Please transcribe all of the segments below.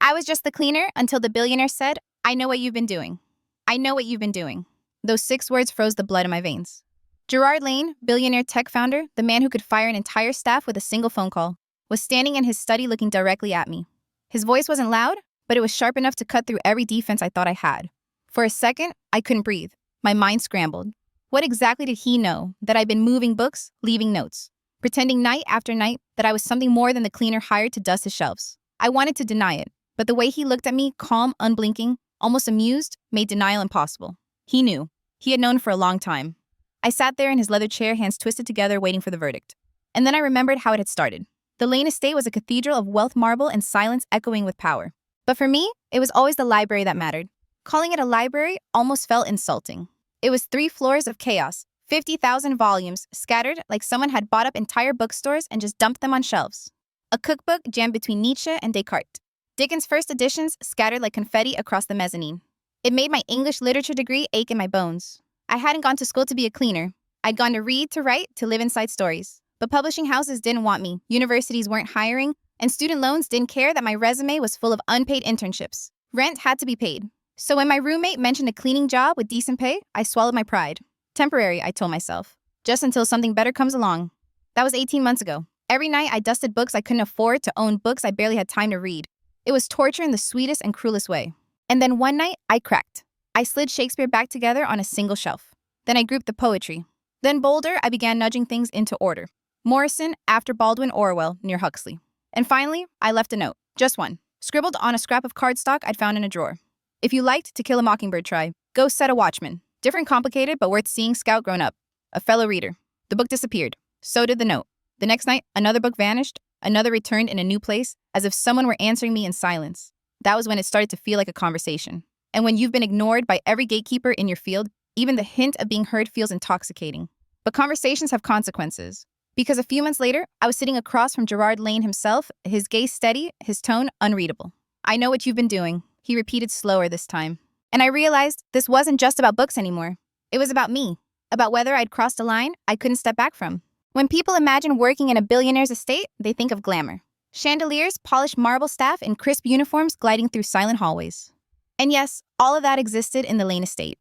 I was just the cleaner until the billionaire said, I know what you've been doing. I know what you've been doing. Those 6 words froze the blood in my veins. Gerard Lane, billionaire tech founder, the man who could fire an entire staff with a single phone call, was standing in his study looking directly at me. His voice wasn't loud, but it was sharp enough to cut through every defense I thought I had. For a second, I couldn't breathe. My mind scrambled. What exactly did he know? That I'd been moving books, leaving notes, pretending night after night that I was something more than the cleaner hired to dust his shelves. I wanted to deny it, but the way he looked at me, calm, unblinking, almost amused, made denial impossible. He knew. He had known for a long time. I sat there in his leather chair, hands twisted together, waiting for the verdict. And then I remembered how it had started. The Lane estate was a cathedral of wealth marble and silence echoing with power. But for me, it was always the library that mattered. Calling it a library almost felt insulting. It was 3 floors of chaos, 50,000 volumes scattered like someone had bought up entire bookstores and just dumped them on shelves. A cookbook jammed between Nietzsche and Descartes. Dickens' first editions scattered like confetti across the mezzanine. It made my English literature degree ache in my bones. I hadn't gone to school to be a cleaner. I'd gone to read, to write, to live inside stories. But publishing houses didn't want me, universities weren't hiring, and student loans didn't care that my resume was full of unpaid internships. Rent had to be paid. So when my roommate mentioned a cleaning job with decent pay, I swallowed my pride. Temporary, I told myself. Just until something better comes along. That was 18 months ago. Every night I dusted books I couldn't afford to own books I barely had time to read. It was torture in the sweetest and cruelest way. And then one night, I cracked. I slid Shakespeare back together on a single shelf. Then I grouped the poetry. Then bolder, I began nudging things into order. Morrison, after Baldwin, Orwell, near Huxley. And finally, I left a note. Just one. Scribbled on a scrap of cardstock I'd found in a drawer. If you liked To Kill a Mockingbird, try. Go Set a Watchman. Different, complicated, but worth seeing Scout grown up. A fellow reader. The book disappeared. So did the note. The next night, another book vanished. Another returned in a new place, as if someone were answering me in silence. That was when it started to feel like a conversation. And when you've been ignored by every gatekeeper in your field, even the hint of being heard feels intoxicating. But conversations have consequences. Because a few months later, I was sitting across from Gerard Lane himself, his gaze steady, his tone unreadable. I know what you've been doing, he repeated slower this time. And I realized this wasn't just about books anymore. It was about me, about whether I'd crossed a line I couldn't step back from. When people imagine working in a billionaire's estate, they think of glamour. Chandeliers, polished marble staff, and crisp uniforms gliding through silent hallways. And yes, all of that existed in the Lane estate.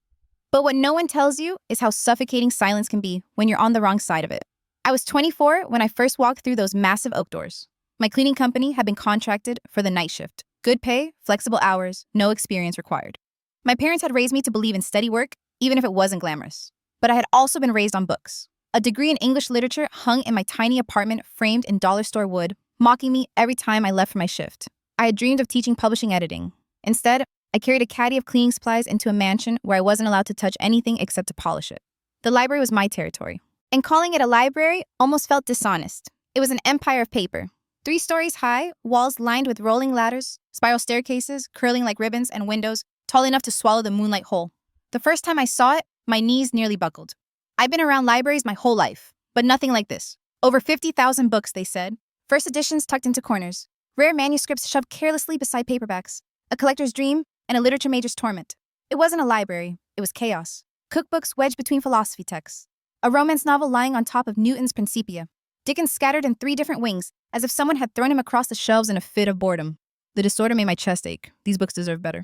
But what no one tells you is how suffocating silence can be when you're on the wrong side of it. I was 24 when I first walked through those massive oak doors. My cleaning company had been contracted for the night shift. Good pay, flexible hours, no experience required. My parents had raised me to believe in steady work, even if it wasn't glamorous. But I had also been raised on books. A degree in English literature hung in my tiny apartment framed in dollar store wood, mocking me every time I left for my shift. I had dreamed of teaching publishing editing. Instead, I carried a caddy of cleaning supplies into a mansion where I wasn't allowed to touch anything except to polish it. The library was my territory. And calling it a library almost felt dishonest. It was an empire of paper. 3 stories high, walls lined with rolling ladders, spiral staircases curling like ribbons, and windows tall enough to swallow the moonlight whole. The first time I saw it, my knees nearly buckled. I've been around libraries my whole life, but nothing like this. Over 50,000 books, they said. First editions tucked into corners. Rare manuscripts shoved carelessly beside paperbacks. A collector's dream and a literature major's torment. It wasn't a library. It was chaos. Cookbooks wedged between philosophy texts. A romance novel lying on top of Newton's Principia. Dickens scattered in 3 different wings, as if someone had thrown him across the shelves in a fit of boredom. The disorder made my chest ache. These books deserve better.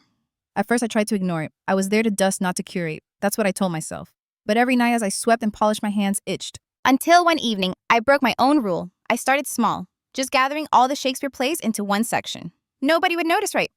At first, I tried to ignore it. I was there to dust, not to curate. That's what I told myself. But every night as I swept and polished, my hands itched. Until one evening, I broke my own rule. I started small, just gathering all the Shakespeare plays into one section. Nobody would notice, right?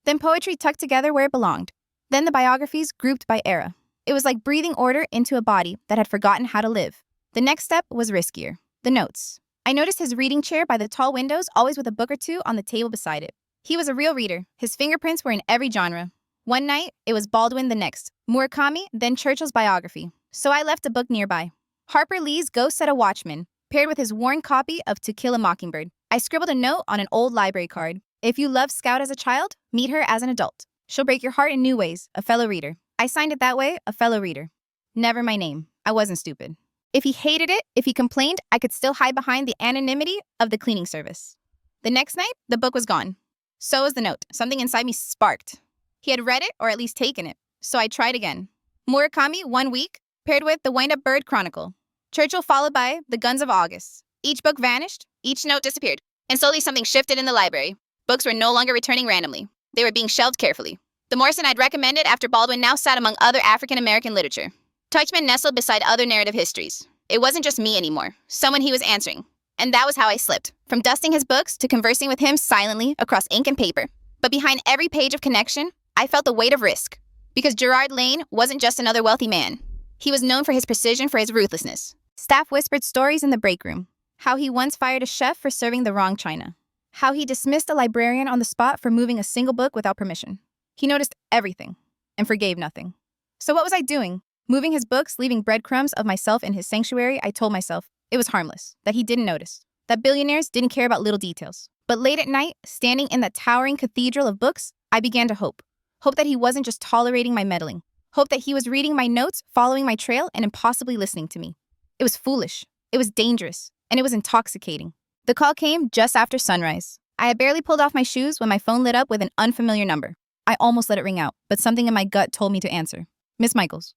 Then poetry tucked together where it belonged. Then the biographies grouped by era. It was like breathing order into a body that had forgotten how to live. The next step was riskier. The notes. I noticed his reading chair by the tall windows, always with a book or 2 on the table beside it. He was a real reader. His fingerprints were in every genre. One night, it was Baldwin, the next. Murakami, then Churchill's biography. So I left a book nearby. Harper Lee's Go Set a Watchman, paired with his worn copy of To Kill a Mockingbird. I scribbled a note on an old library card. If you loved Scout as a child, meet her as an adult. She'll break your heart in new ways, a fellow reader. I signed it that way, a fellow reader. Never my name. I wasn't stupid. If he hated it, if he complained, I could still hide behind the anonymity of the cleaning service. The next night, the book was gone. So was the note. Something inside me sparked. He had read it, or at least taken it. So I tried again. Murakami, 1 week, paired with The Wind-Up Bird Chronicle. Churchill followed by The Guns of August. Each book vanished, each note disappeared, and slowly something shifted in the library. Books were no longer returning randomly. They were being shelved carefully. The Morrison I'd recommended after Baldwin now sat among other African-American literature. Teichman nestled beside other narrative histories. It wasn't just me anymore, someone he was answering. And that was how I slipped, from dusting his books to conversing with him silently across ink and paper. But behind every page of connection, I felt the weight of risk. Because Gerard Lane wasn't just another wealthy man. He was known for his precision, for his ruthlessness. Staff whispered stories in the break room. How he once fired a chef for serving the wrong china. How he dismissed a librarian on the spot for moving a single book without permission. He noticed everything and forgave nothing. So what was I doing? Moving his books, leaving breadcrumbs of myself in his sanctuary. I told myself it was harmless, that he didn't notice, that billionaires didn't care about little details. But late at night, standing in that towering cathedral of books, I began to hope. Hope that he wasn't just tolerating my meddling. Hope that he was reading my notes, following my trail, and impossibly listening to me. It was foolish. It was dangerous. And it was intoxicating. The call came just after sunrise. I had barely pulled off my shoes when my phone lit up with an unfamiliar number. I almost let it ring out, but something in my gut told me to answer. Miss Michaels.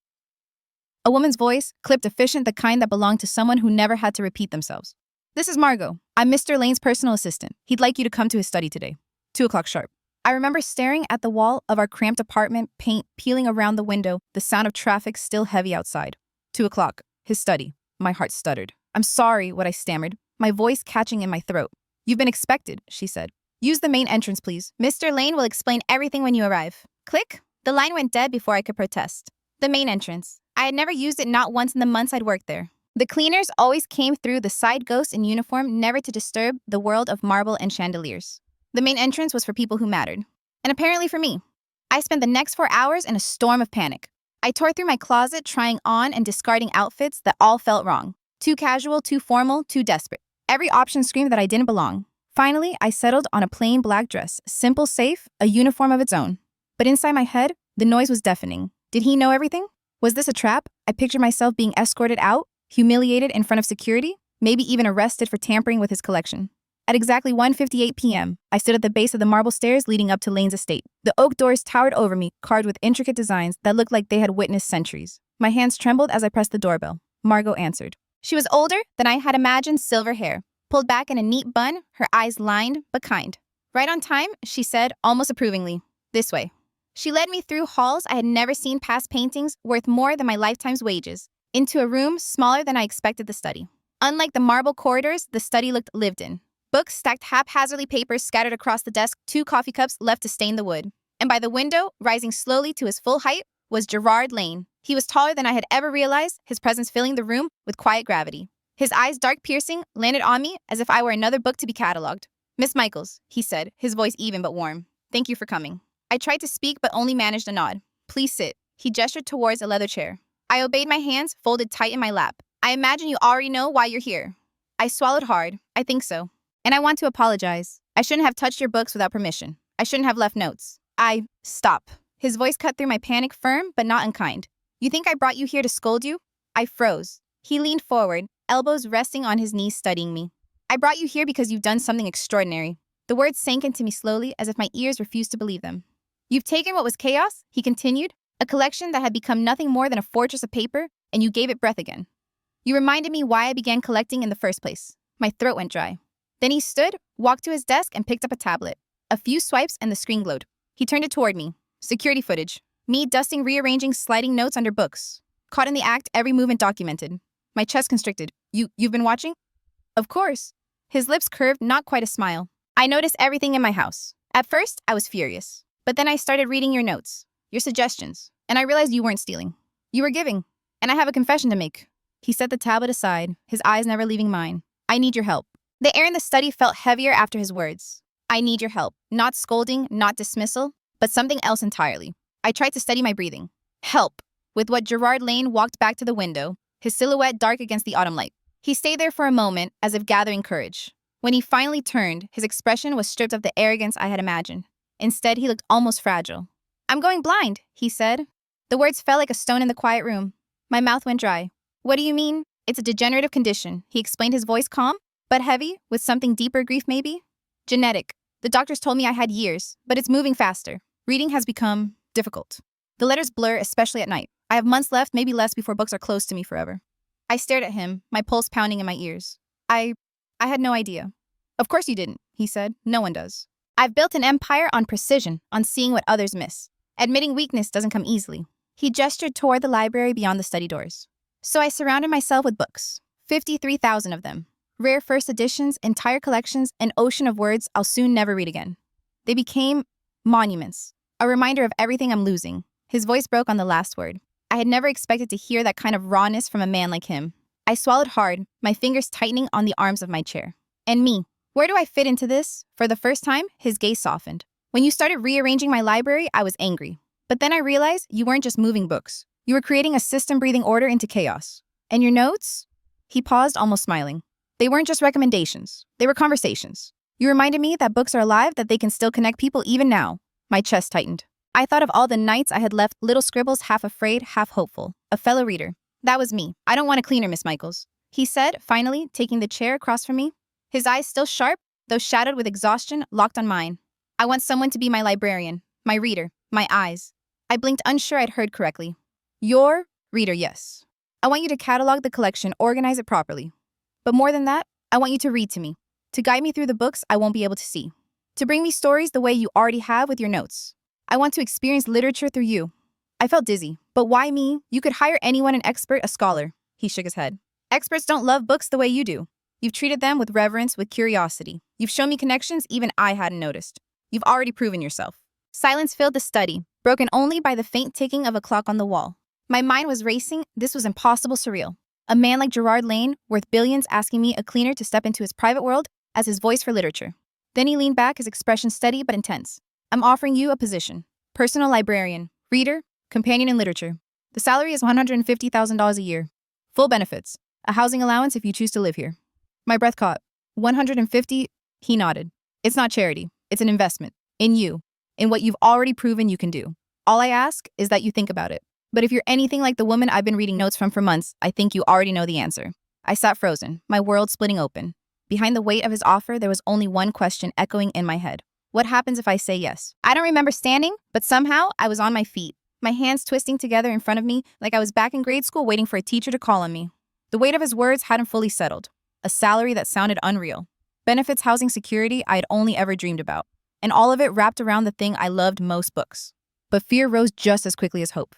A woman's voice, clipped efficient, the kind that belonged to someone who never had to repeat themselves. This is Margot. I'm Mr. Lane's personal assistant. He'd like you to come to his study today. 2 o'clock sharp. I remember staring at the wall of our cramped apartment, paint peeling around the window, the sound of traffic still heavy outside. 2 o'clock. His study. My heart stuttered. I'm sorry, what I stammered, my voice catching in my throat. You've been expected, she said. Use the main entrance, please. Mr. Lane will explain everything when you arrive. Click. The line went dead before I could protest. The main entrance. I had never used it, not once in the months I'd worked there. The cleaners always came through, the side ghosts in uniform, never to disturb the world of marble and chandeliers. The main entrance was for people who mattered. And apparently for me. I spent the next 4 hours in a storm of panic. I tore through my closet, trying on and discarding outfits that all felt wrong. Too casual, too formal, too desperate. Every option screamed that I didn't belong. Finally, I settled on a plain black dress, simple, safe, a uniform of its own. But inside my head, the noise was deafening. Did he know everything? Was this a trap? I pictured myself being escorted out, humiliated in front of security, maybe even arrested for tampering with his collection. At exactly 1:58 p.m., I stood at the base of the marble stairs leading up to Lane's estate. The oak doors towered over me, carved with intricate designs that looked like they had witnessed centuries. My hands trembled as I pressed the doorbell. Margot answered. She was older than I had imagined, silver hair, pulled back in a neat bun, her eyes lined but kind. Right on time, she said, almost approvingly. This way. She led me through halls I had never seen past paintings worth more than my lifetime's wages, into a room smaller than I expected the study. Unlike the marble corridors, the study looked lived in. Books stacked haphazardly, papers scattered across the desk, 2 coffee cups left to stain the wood. And by the window, rising slowly to his full height, was Gerard Lane. He was taller than I had ever realized, his presence filling the room with quiet gravity. His eyes, dark piercing, landed on me as if I were another book to be cataloged. Miss Michaels, he said, his voice even but warm. Thank you for coming. I tried to speak but only managed a nod. Please sit. He gestured towards a leather chair. I obeyed, my hands folded tight in my lap. I imagine you already know why you're here. I swallowed hard. I think so. And I want to apologize. I shouldn't have touched your books without permission. I shouldn't have left notes. Stop. His voice cut through my panic, firm but not unkind. You think I brought you here to scold you? I froze. He leaned forward, elbows resting on his knees, studying me. I brought you here because you've done something extraordinary. The words sank into me slowly, as if my ears refused to believe them. You've taken what was chaos, he continued, a collection that had become nothing more than a fortress of paper, and you gave it breath again. You reminded me why I began collecting in the first place. My throat went dry. Then he stood, walked to his desk, and picked up a tablet. A few swipes and the screen glowed. He turned it toward me. Security footage. Me dusting, rearranging, sliding notes under books. Caught in the act, every movement documented. My chest constricted. You've been watching? Of course. His lips curved, not quite a smile. I noticed everything in my house. At first, I was furious. But then I started reading your notes, your suggestions, and I realized you weren't stealing. You were giving. And I have a confession to make. He set the tablet aside, his eyes never leaving mine. I need your help. The air in the study felt heavier after his words. I need your help. Not scolding, not dismissal, but something else entirely. I tried to steady my breathing. Help. With what Gerard Lane walked back to the window, his silhouette dark against the autumn light. He stayed there for a moment, as if gathering courage. When he finally turned, his expression was stripped of the arrogance I had imagined. Instead, he looked almost fragile. I'm going blind, he said. The words fell like a stone in the quiet room. My mouth went dry. What do you mean? It's a degenerative condition, he explained, his voice calm, but heavy, with something deeper, grief maybe? Genetic. The doctors told me I had years, but it's moving faster. Reading has become difficult. The letters blur, especially at night. I have months left, maybe less, before books are closed to me forever. I stared at him, my pulse pounding in my ears. I had no idea. Of course you didn't, he said. No one does. I've built an empire on precision, on seeing what others miss. Admitting weakness doesn't come easily. He gestured toward the library beyond the study doors. So I surrounded myself with books, 53,000 of them. Rare first editions, entire collections, an ocean of words I'll soon never read again. They became monuments, a reminder of everything I'm losing. His voice broke on the last word. I had never expected to hear that kind of rawness from a man like him. I swallowed hard, my fingers tightening on the arms of my chair. And me, where do I fit into this? For the first time, his gaze softened. When you started rearranging my library, I was angry. But then I realized you weren't just moving books. You were creating a system breathing order into chaos. And your notes? He paused, almost smiling. They weren't just recommendations. They were conversations. You reminded me that books are alive, that they can still connect people even now. My chest tightened. I thought of all the nights I had left little scribbles, half afraid, half hopeful. A fellow reader. That was me. I don't want a cleaner, Miss Michaels. He said, finally, taking the chair across from me. His eyes still sharp, though shadowed with exhaustion, locked on mine. I want someone to be my librarian, my reader, my eyes. I blinked, unsure I'd heard correctly. Your reader, yes. I want you to catalog the collection, organize it properly. But more than that, I want you to read to me, to guide me through the books I won't be able to see, to bring me stories the way you already have with your notes. I want to experience literature through you. I felt dizzy. But why me? You could hire anyone, an expert, a scholar. He shook his head. Experts don't love books the way you do. You've treated them with reverence, with curiosity. You've shown me connections even I hadn't noticed. You've already proven yourself. Silence filled the study, broken only by the faint ticking of a clock on the wall. My mind was racing. This was impossible, surreal. A man like Gerard Lane, worth billions, asking me, a cleaner, to step into his private world as his voice for literature. Then he leaned back, his expression steady but intense. I'm offering you a position. Personal librarian, reader, companion in literature. The salary is $150,000 a year. Full benefits. A housing allowance if you choose to live here. My breath caught. 150? He nodded. It's not charity. It's an investment. In you. In what you've already proven you can do. All I ask is that you think about it. But if you're anything like the woman I've been reading notes from for months, I think you already know the answer. I sat frozen, my world splitting open. Behind the weight of his offer, there was only one question echoing in my head. What happens if I say yes? I don't remember standing, but somehow I was on my feet, my hands twisting together in front of me like I was back in grade school waiting for a teacher to call on me. The weight of his words hadn't fully settled. A salary that sounded unreal. Benefits, housing, security I had only ever dreamed about. And all of it wrapped around the thing I loved most, books. But fear rose just as quickly as hope.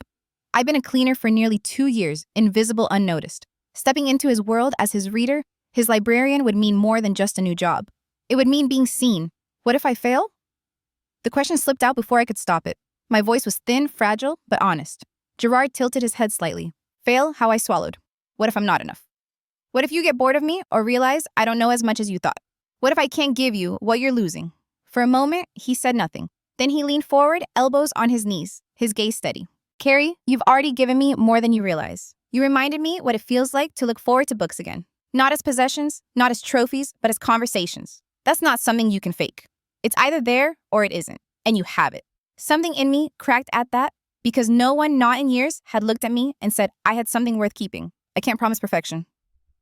I've been a cleaner for nearly 2 years, invisible, unnoticed. Stepping into his world as his reader, his librarian, would mean more than just a new job. It would mean being seen. What if I fail? The question slipped out before I could stop it. My voice was thin, fragile, but honest. Gerard tilted his head slightly. Fail? How I swallowed. What if I'm not enough? What if you get bored of me or realize I don't know as much as you thought? What if I can't give you what you're losing? For a moment, he said nothing. Then he leaned forward, elbows on his knees, his gaze steady. Carrie, you've already given me more than you realize. You reminded me what it feels like to look forward to books again. Not as possessions, not as trophies, but as conversations. That's not something you can fake. It's either there or it isn't, and you have it. Something in me cracked at that because no one, not in years, had looked at me and said I had something worth keeping. I can't promise perfection.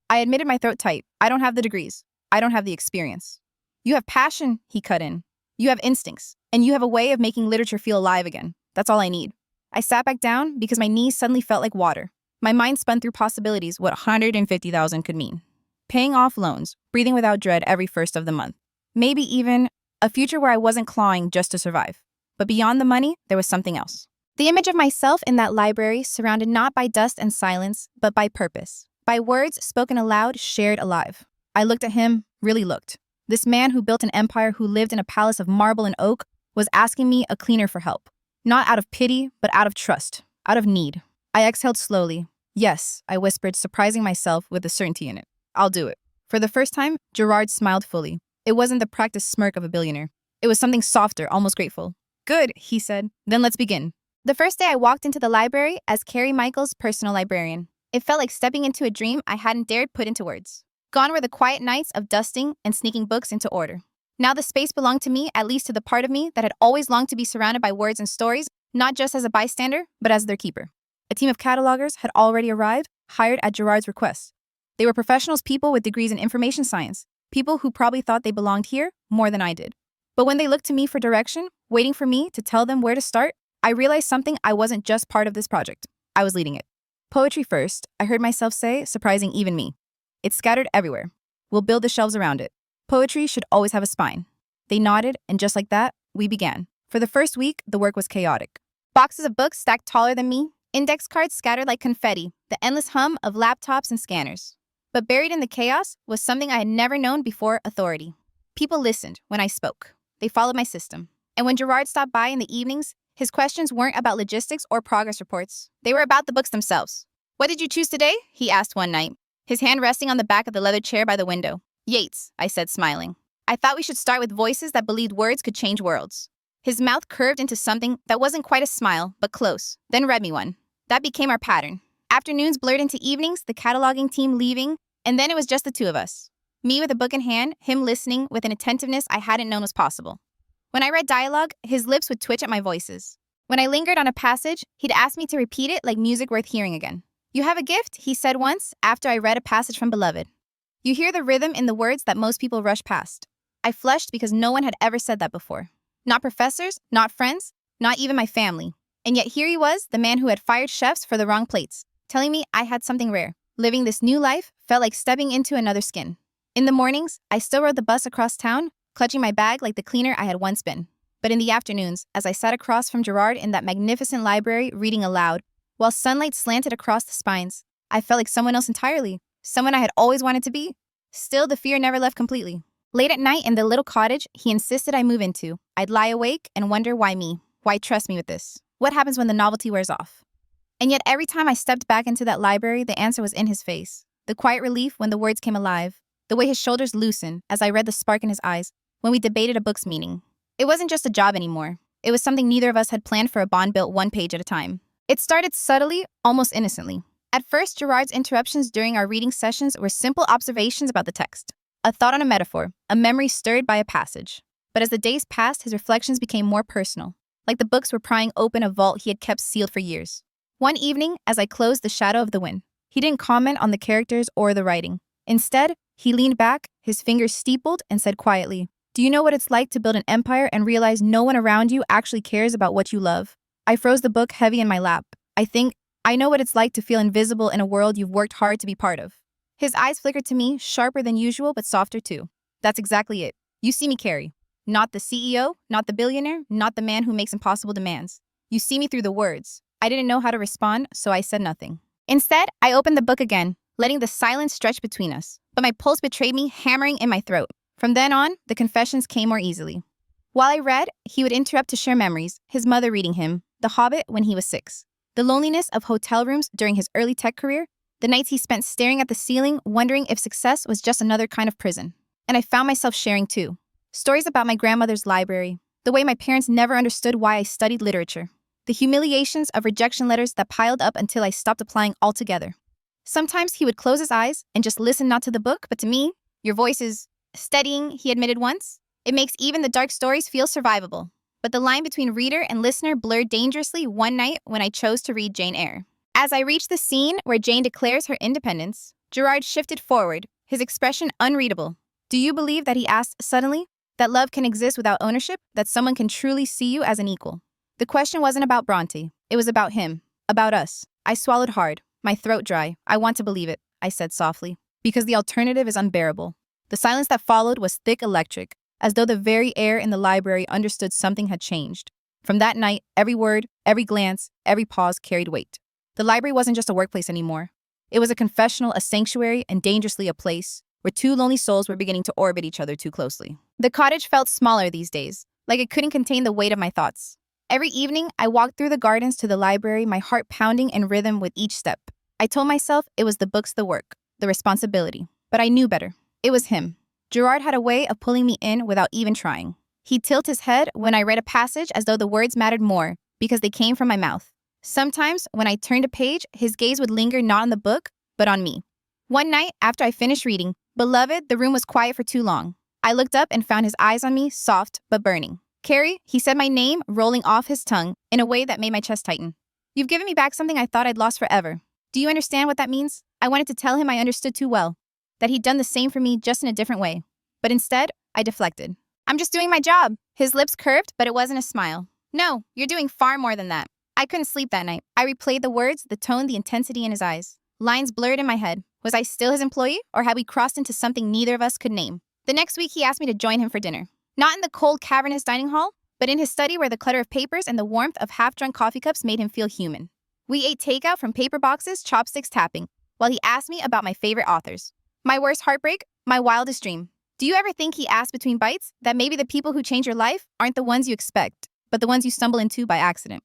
I admitted, my throat tight. I don't have the degrees. I don't have the experience. You have passion, he cut in. You have instincts, and you have a way of making literature feel alive again. That's all I need. I sat back down because my knees suddenly felt like water. My mind spun through possibilities, what 150,000 could mean. Paying off loans, breathing without dread every first of the month. Maybe even a future where I wasn't clawing just to survive. But beyond the money, there was something else. The image of myself in that library, surrounded not by dust and silence, but by purpose. By words spoken aloud, shared alive. I looked at him, really looked. This man who built an empire, who lived in a palace of marble and oak, was asking me, a cleaner, for help. Not out of pity, but out of trust, out of need. I exhaled slowly. Yes, I whispered, surprising myself with the certainty in it. I'll do it. For the first time, Gerard smiled fully. It wasn't the practiced smirk of a billionaire. It was something softer, almost grateful. Good, he said. Then let's begin. The first day I walked into the library as Carrie Michaels' personal librarian. It felt like stepping into a dream I hadn't dared put into words. Gone were the quiet nights of dusting and sneaking books into order. Now the space belonged to me, at least to the part of me that had always longed to be surrounded by words and stories, not just as a bystander, but as their keeper. A team of catalogers had already arrived, hired at Gerard's request. They were professionals, people with degrees in information science, people who probably thought they belonged here more than I did. But when they looked to me for direction, waiting for me to tell them where to start, I realized something. I wasn't just part of this project. I was leading it. Poetry first, I heard myself say, surprising even me. It's scattered everywhere. We'll build the shelves around it. Poetry should always have a spine. They nodded, and just like that, we began. For the first week, the work was chaotic. Boxes of books stacked taller than me, index cards scattered like confetti, the endless hum of laptops and scanners. But buried in the chaos was something I had never known before: authority. People listened when I spoke. They followed my system. And when Gerard stopped by in the evenings, his questions weren't about logistics or progress reports. They were about the books themselves. "What did you choose today?" he asked one night, his hand resting on the back of the leather chair by the window. "Yates," I said, smiling. I thought we should start with voices that believed words could change worlds. His mouth curved into something that wasn't quite a smile, but close, then read me one. That became our pattern. Afternoons blurred into evenings, the cataloging team leaving, and then it was just the two of us. Me with a book in hand, him listening with an attentiveness I hadn't known was possible. When I read dialogue, his lips would twitch at my voices. When I lingered on a passage, he'd ask me to repeat it like music worth hearing again. "You have a gift," he said once, after I read a passage from Beloved. "You hear the rhythm in the words that most people rush past." I flushed because no one had ever said that before. Not professors, not friends, not even my family. And yet here he was, the man who had fired chefs for the wrong plates, telling me I had something rare. Living this new life felt like stepping into another skin. In the mornings, I still rode the bus across town, clutching my bag like the cleaner I had once been. But in the afternoons, as I sat across from Gerard in that magnificent library reading aloud, while sunlight slanted across the spines, I felt like someone else entirely, someone I had always wanted to be. Still, the fear never left completely. Late at night in the little cottage he insisted I move into, I'd lie awake and wonder why me? Why trust me with this? What happens when the novelty wears off? And yet every time I stepped back into that library, the answer was in his face. The quiet relief when the words came alive, the way his shoulders loosened as I read the spark in his eyes when we debated a book's meaning. It wasn't just a job anymore. It was something neither of us had planned for a bond built one page at a time. It started subtly, almost innocently. At first, Gerard's interruptions during our reading sessions were simple observations about the text. A thought on a metaphor, a memory stirred by a passage. But as the days passed, his reflections became more personal, like the books were prying open a vault he had kept sealed for years. One evening, as I closed The Shadow of the Wind, he didn't comment on the characters or the writing. Instead, he leaned back, his fingers steepled, and said quietly, "Do you know what it's like to build an empire and realize no one around you actually cares about what you love?" I froze the book heavy in my lap. I know what it's like to feel invisible in a world you've worked hard to be part of. His eyes flickered to me, sharper than usual, but softer too. "That's exactly it. You see me, Carrie. Not the CEO, not the billionaire, not the man who makes impossible demands. You see me through the words." I didn't know how to respond, so I said nothing. Instead, I opened the book again, letting the silence stretch between us. But my pulse betrayed me, hammering in my throat. From then on, the confessions came more easily. While I read, he would interrupt to share memories, his mother reading him, The Hobbit when he was 6. The loneliness of hotel rooms during his early tech career, the nights he spent staring at the ceiling, wondering if success was just another kind of prison. And I found myself sharing too. Stories about my grandmother's library, the way my parents never understood why I studied literature, the humiliations of rejection letters that piled up until I stopped applying altogether. Sometimes he would close his eyes and just listen not to the book, but to me. "Your voice is steadying," he admitted once. "It makes even the dark stories feel survivable." But the line between reader and listener blurred dangerously one night when I chose to read Jane Eyre. As I reached the scene where Jane declares her independence, Gerard shifted forward, his expression unreadable. "Do you believe," that he asked suddenly, "that love can exist without ownership, that someone can truly see you as an equal?" The question wasn't about Bronte. It was about him, about us. I swallowed hard, my throat dry. "I want to believe it," I said softly, "because the alternative is unbearable." The silence that followed was thick, electric, as though the very air in the library understood something had changed. From that night, every word, every glance, every pause carried weight. The library wasn't just a workplace anymore. It was a confessional, a sanctuary, and dangerously a place where two lonely souls were beginning to orbit each other too closely. The cottage felt smaller these days, like it couldn't contain the weight of my thoughts. Every evening, I walked through the gardens to the library, my heart pounding in rhythm with each step. I told myself it was the books, the work, the responsibility. But I knew better. It was him. Gerard had a way of pulling me in without even trying. He'd tilt his head when I read a passage as though the words mattered more because they came from my mouth. Sometimes, when I turned a page, his gaze would linger not on the book, but on me. One night, after I finished reading Beloved, the room was quiet for too long. I looked up and found his eyes on me, soft but burning. "Carrie," he said my name, rolling off his tongue in a way that made my chest tighten. "You've given me back something I thought I'd lost forever. Do you understand what that means?" I wanted to tell him I understood too well, that he'd done the same for me just in a different way. But instead, I deflected. "I'm just doing my job." His lips curved, but it wasn't a smile. "No, you're doing far more than that." I couldn't sleep that night. I replayed the words, the tone, the intensity in his eyes. Lines blurred in my head. Was I still his employee, or had we crossed into something neither of us could name? The next week, he asked me to join him for dinner. Not in the cold, cavernous dining hall, but in his study where the clutter of papers and the warmth of half-drunk coffee cups made him feel human. We ate takeout from paper boxes, chopsticks tapping, while he asked me about my favorite authors. My worst heartbreak, my wildest dream. Do you ever think he asked between bites that maybe the people who change your life aren't the ones you expect, but the ones you stumble into by accident?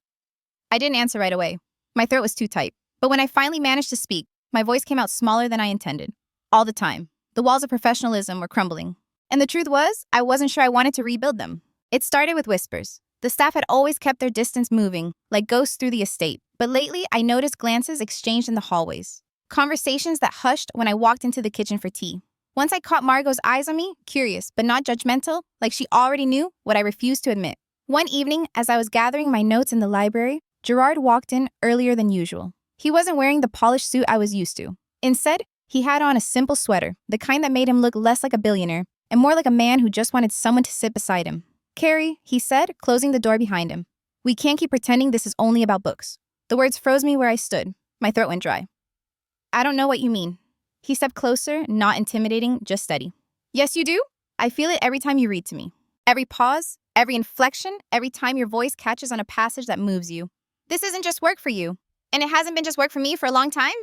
I didn't answer right away. My throat was too tight. But when I finally managed to speak, my voice came out smaller than I intended. All the time. The walls of professionalism were crumbling. And the truth was, I wasn't sure I wanted to rebuild them. It started with whispers. The staff had always kept their distance moving, like ghosts through the estate. But lately, I noticed glances exchanged in the hallways. Conversations that hushed when I walked into the kitchen for tea. Once I caught Margot's eyes on me, curious but not judgmental, like she already knew what I refused to admit. One evening, as I was gathering my notes in the library, Gerard walked in earlier than usual. He wasn't wearing the polished suit I was used to. Instead, he had on a simple sweater, the kind that made him look less like a billionaire and more like a man who just wanted someone to sit beside him. "Carrie," he said, closing the door behind him. "We can't keep pretending this is only about books." The words froze me where I stood. My throat went dry. "I don't know what you mean." He stepped closer, not intimidating, just steady. "Yes, you do? I feel it every time you read to me. Every pause, every inflection, every time your voice catches on a passage that moves you. This isn't just work for you. And it hasn't been just work for me for a long time.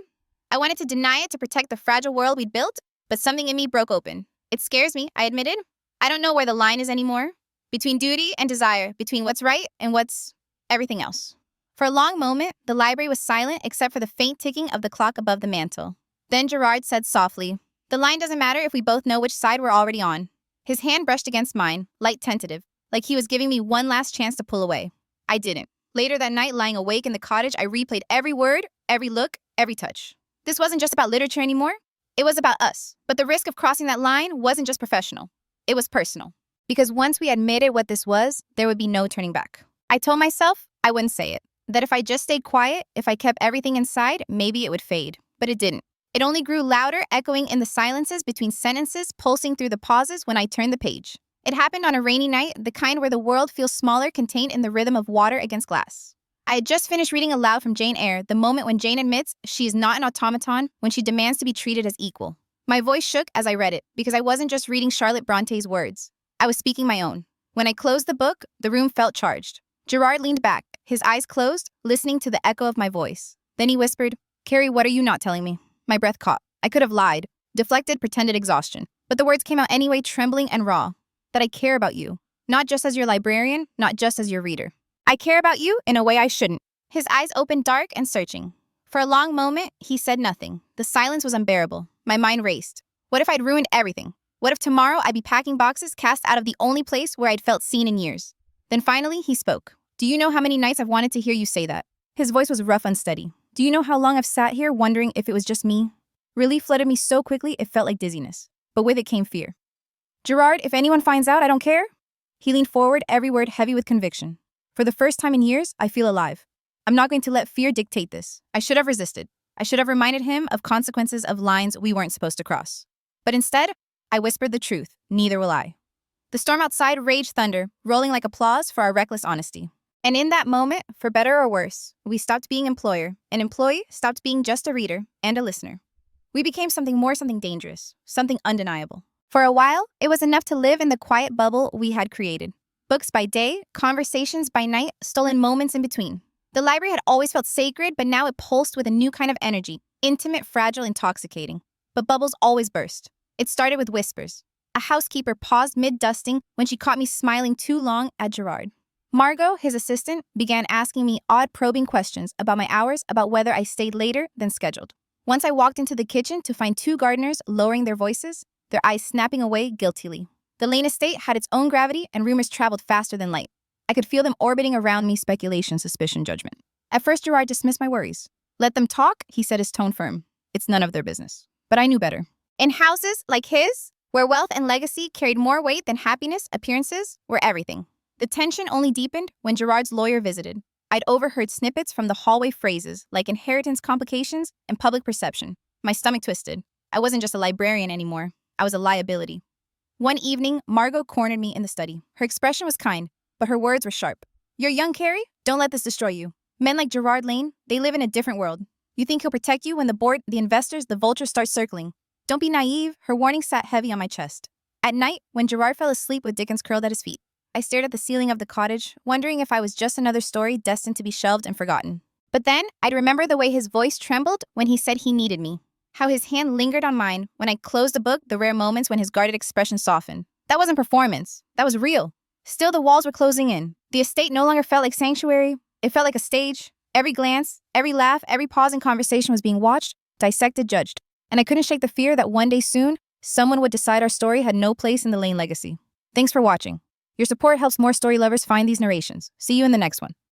I wanted to deny it to protect the fragile world we'd built, but something in me broke open. It scares me, I admitted. I don't know where the line is anymore. Between duty and desire, between what's right and what's everything else." For a long moment, the library was silent except for the faint ticking of the clock above the mantel. Then Gerard said softly, "The line doesn't matter if we both know which side we're already on." His hand brushed against mine, light tentative, like he was giving me one last chance to pull away. I didn't. Later that night, lying awake in the cottage, I replayed every word, every look, every touch. This wasn't just about literature anymore. It was about us. But the risk of crossing that line wasn't just professional. It was personal. Because once we admitted what this was, there would be no turning back. I told myself I wouldn't say it. That if I just stayed quiet, if I kept everything inside, maybe it would fade. But it didn't. It only grew louder, echoing in the silences between sentences, pulsing through the pauses when I turned the page. It happened on a rainy night, the kind where the world feels smaller, contained in the rhythm of water against glass. I had just finished reading aloud from Jane Eyre, the moment when Jane admits she is not an automaton, when she demands to be treated as equal. My voice shook as I read it, because I wasn't just reading Charlotte Bronte's words. I was speaking my own. When I closed the book, the room felt charged. Gerard leaned back, his eyes closed, listening to the echo of my voice. Then he whispered, "Carrie, what are you not telling me?" My breath caught. I could have lied, deflected pretended exhaustion. But the words came out anyway, trembling and raw. That I care about you. Not just as your librarian, not just as your reader. I care about you in a way I shouldn't. His eyes opened dark and searching. For a long moment, he said nothing. The silence was unbearable. My mind raced. What if I'd ruined everything? What if tomorrow I'd be packing boxes cast out of the only place where I'd felt seen in years? Then finally, he spoke. "Do you know how many nights I've wanted to hear you say that?" His voice was rough, unsteady. "Do you know how long I've sat here wondering if it was just me?" Relief flooded me so quickly it felt like dizziness. But with it came fear. "Gerard, if anyone finds out, I don't care." He leaned forward, every word heavy with conviction. "For the first time in years, I feel alive. I'm not going to let fear dictate this." I should have resisted. I should have reminded him of consequences of lines we weren't supposed to cross. But instead, I whispered the truth. Neither will I. The storm outside raged thunder, rolling like applause for our reckless honesty. And in that moment, for better or worse, we stopped being employer. An employee stopped being just a reader and a listener. We became something more, something dangerous, something undeniable. For a while, it was enough to live in the quiet bubble we had created. Books by day, conversations by night, stolen moments in between. The library had always felt sacred, but now it pulsed with a new kind of energy, intimate, fragile, intoxicating. But bubbles always burst. It started with whispers. A housekeeper paused mid-dusting when she caught me smiling too long at Gerard. Margot, his assistant, began asking me odd probing questions about my hours, about whether I stayed later than scheduled. Once I walked into the kitchen to find two gardeners lowering their voices, their eyes snapping away guiltily. The Lane estate had its own gravity, and rumors traveled faster than light. I could feel them orbiting around me, speculation, suspicion, judgment. At first, Gerard dismissed my worries. "Let them talk," he said, his tone firm. "It's none of their business." But I knew better. In houses like his, where wealth and legacy carried more weight than happiness, appearances were everything. The tension only deepened when Gerard's lawyer visited. I'd overheard snippets from the hallway phrases like inheritance complications and public perception. My stomach twisted. I wasn't just a librarian anymore. I was a liability. One evening, Margot cornered me in the study. Her expression was kind, but her words were sharp. "You're young, Carrie. Don't let this destroy you. Men like Gerard Lane, they live in a different world. You think he'll protect you when the board, the investors, the vultures start circling. Don't be naive." Her warning sat heavy on my chest. At night, when Gerard fell asleep with Dickens curled at his feet, I stared at the ceiling of the cottage, wondering if I was just another story destined to be shelved and forgotten. But then, I'd remember the way his voice trembled when he said he needed me, how his hand lingered on mine when I closed the book, the rare moments when his guarded expression softened. That wasn't performance. That was real. Still, the walls were closing in. The estate no longer felt like sanctuary. It felt like a stage. Every glance, every laugh, every pause in conversation was being watched, dissected, judged. And I couldn't shake the fear that one day soon, someone would decide our story had no place in the Lane legacy. Thanks for watching. Your support helps more story lovers find these narrations. See you in the next one.